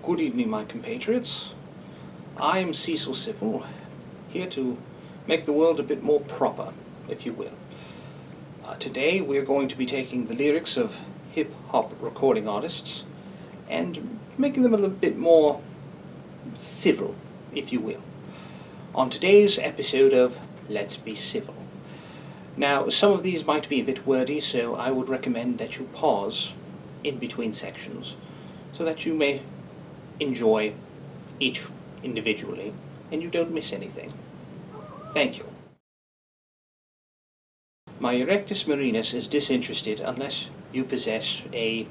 Good evening, my compatriots. I am Cecil Civil, here to make the world a bit more proper, if you will. Today we're going to be taking the lyrics of hip-hop recording artists and making them a little bit more civil, if you will, on today's episode of Let's Be Civil. Now, some of these might be a bit wordy, so I would recommend that you pause in between sections so that you may enjoy each individually and you don't miss anything. Thank you. My Erectus Marinus is disinterested unless you possess a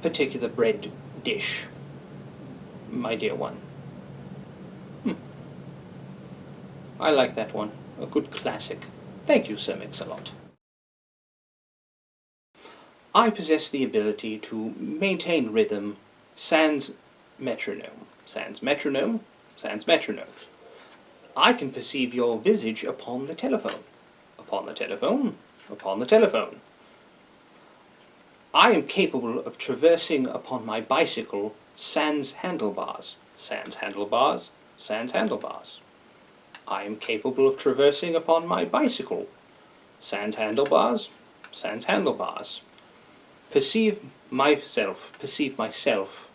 particular bread dish, my dear one. I like that one. A good classic. Thank you, Sir Mix-a-Lot. I possess the ability to maintain rhythm sans metronome. Sans metronome, sans metronome. I can perceive your visage upon the telephone. Upon the telephone, upon the telephone. I am capable of traversing upon my bicycle sans handlebars. Sans handlebars, sans handlebars. I am capable of traversing upon my bicycle sans handlebars, sans handlebars. Perceive myself.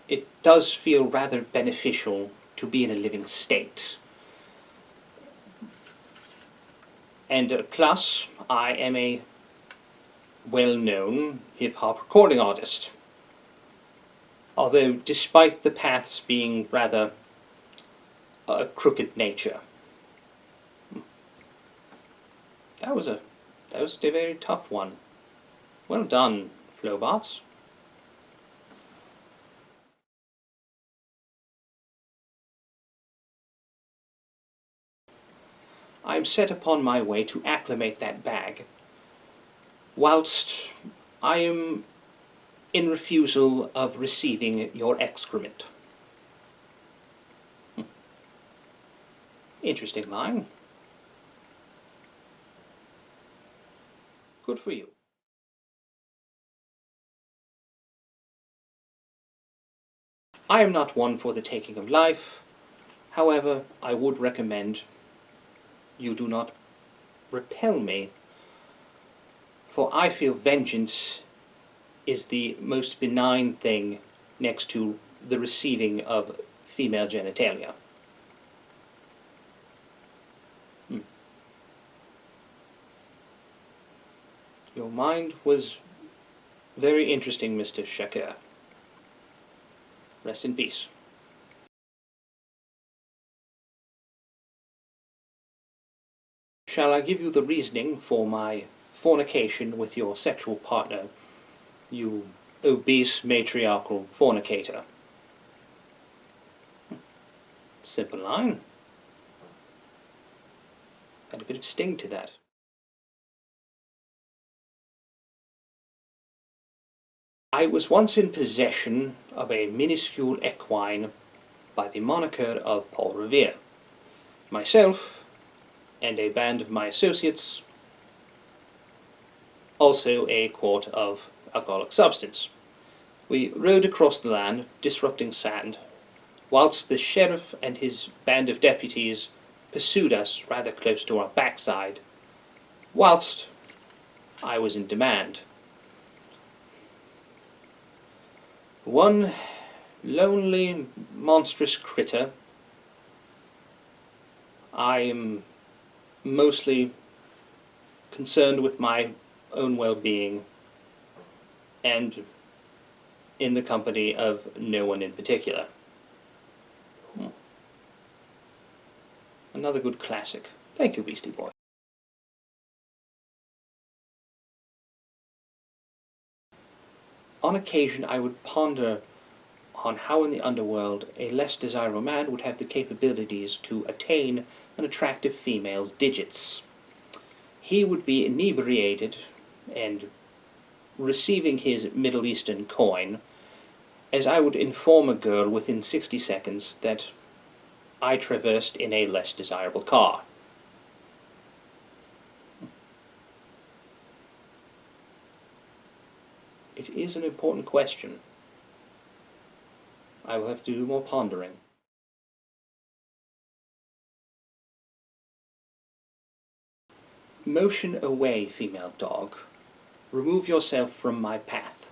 It does feel rather beneficial to be in a living state. And plus, I am a well-known hip-hop recording artist. Although, despite the paths being rather a crooked nature. That was a very tough one. Well done, Flowbots. I am set upon my way to acclimate that bag, whilst I am in refusal of receiving your excrement. Interesting line. Good for you. I am not one for the taking of life. However, I would recommend you do not repel me, for I feel vengeance is the most benign thing next to the receiving of female genitalia. Your mind was very interesting, Mr. Shaker. Rest in peace. Shall I give you the reasoning for my fornication with your sexual partner, you obese matriarchal fornicator? Simple line. Had a bit of sting to that. I was once in possession of a minuscule equine by the moniker of Paul Revere. Myself and a band of my associates, also a quart of alcoholic substance. We rode across the land, disrupting sand, whilst the sheriff and his band of deputies pursued us rather close to our backside, whilst I was in demand. One lonely, monstrous critter. I am mostly concerned with my own well-being and in the company of no one in particular. Another good classic. Thank you, Beastie Boy. On occasion, I would ponder on how in the underworld a less desirable man would have the capabilities to attain an attractive female's digits. He would be inebriated and receiving his Middle Eastern coin, as I would inform a girl within 60 seconds that I traversed in a less desirable car. It is an important question. I will have to do more pondering. Motion away, female dog. Remove yourself from my path.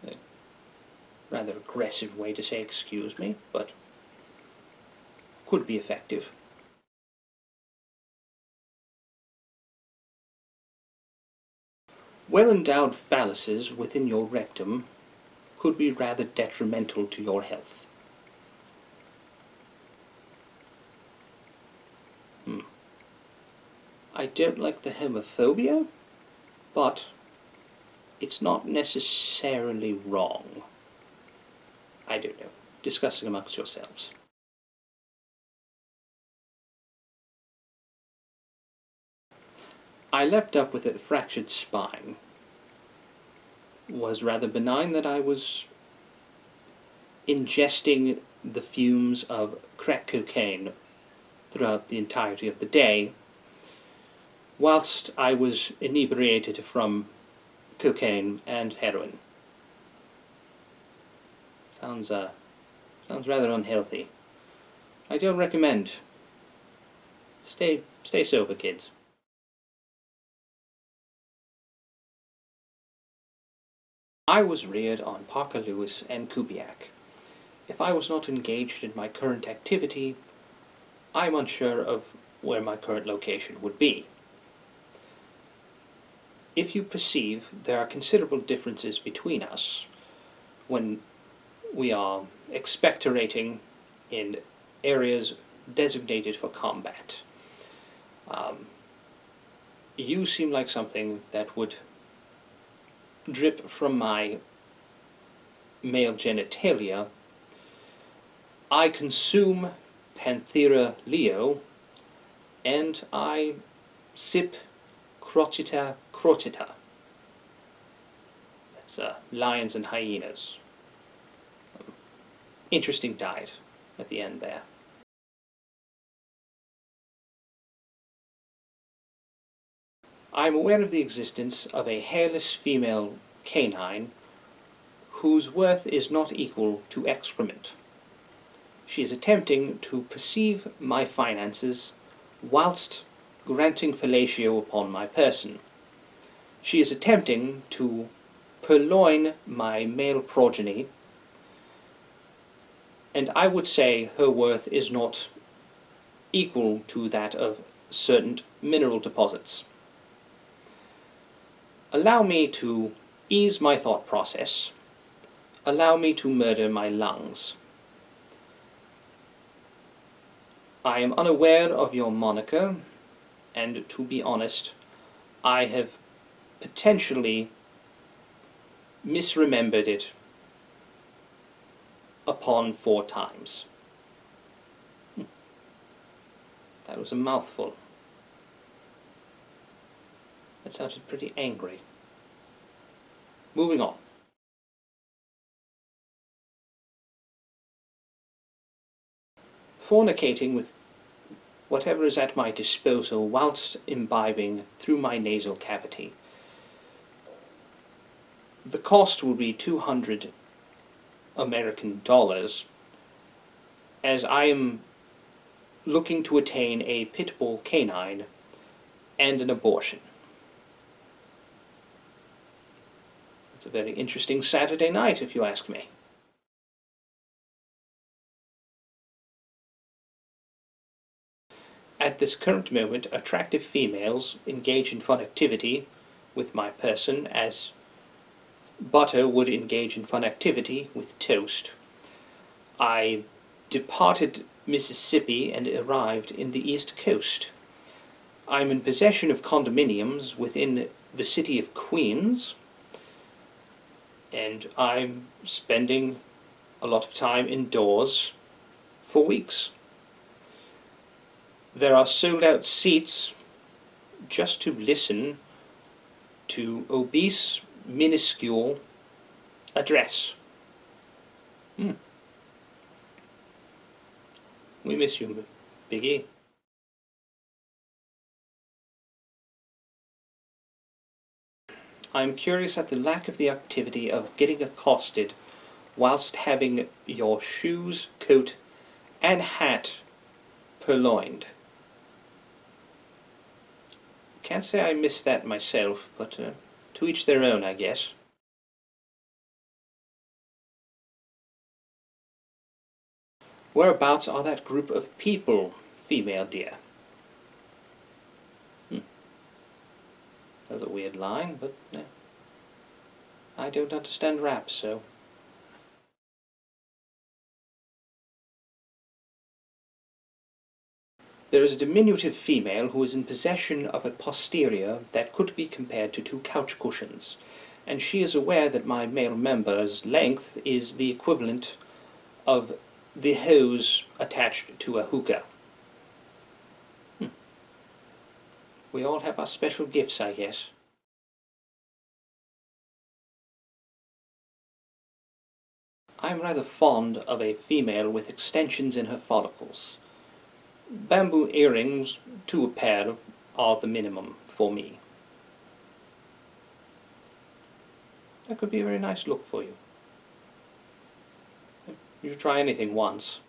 A rather aggressive way to say excuse me, but could be effective. Well-endowed phalluses within your rectum could be rather detrimental to your health. I don't like the homophobia, but it's not necessarily wrong. I don't know. Discussing amongst yourselves. I leapt up with a fractured spine. Was rather benign that I was ingesting the fumes of crack cocaine throughout the entirety of the day, whilst I was inebriated from cocaine and heroin. Sounds rather unhealthy. I don't recommend. Stay sober, kids. I was reared on Parker Lewis and Kubiak. If I was not engaged in my current activity, I'm unsure of where my current location would be. If you perceive there are considerable differences between us when we are expectorating in areas designated for combat, you seem like something that would drip from my male genitalia. I consume Panthera leo, and I sip Crotita crotita. That's lions and hyenas. Interesting diet at the end there. I am aware of the existence of a hairless female canine whose worth is not equal to excrement. She is attempting to perceive my finances whilst granting fellatio upon my person. She is attempting to purloin my male progeny, and I would say her worth is not equal to that of certain mineral deposits. Allow me to ease my thought process. Allow me to murder my lungs. I am unaware of your moniker, and to be honest, I have potentially misremembered it upon 4 times. That was a mouthful. That sounded pretty angry. Moving on. Fornicating with whatever is at my disposal whilst imbibing through my nasal cavity. The cost will be $200 American, as I am looking to attain a pit bull canine and an abortion. It's a very interesting Saturday night, if you ask me. At this current moment, attractive females engage in fun activity with my person as butter would engage in fun activity with toast. I departed Mississippi and arrived in the East Coast. I'm in possession of condominiums within the city of Queens, and I'm spending a lot of time indoors for weeks. There are sold-out seats just to listen to obese, minuscule address. We miss you, Biggie. I'm curious at the lack of the activity of getting accosted whilst having your shoes, coat, and hat purloined. Can't say I missed that myself, but to each their own, I guess. Whereabouts are that group of people, female dear? That's a weird line, but I don't understand rap, so... There is a diminutive female who is in possession of a posterior that could be compared to 2 couch cushions, and she is aware that my male member's length is the equivalent of the hose attached to a hookah. We all have our special gifts, I guess. I'm rather fond of a female with extensions in her follicles. Bamboo earrings, 2 a pair, are the minimum for me. That could be a very nice look for you. You should try anything once.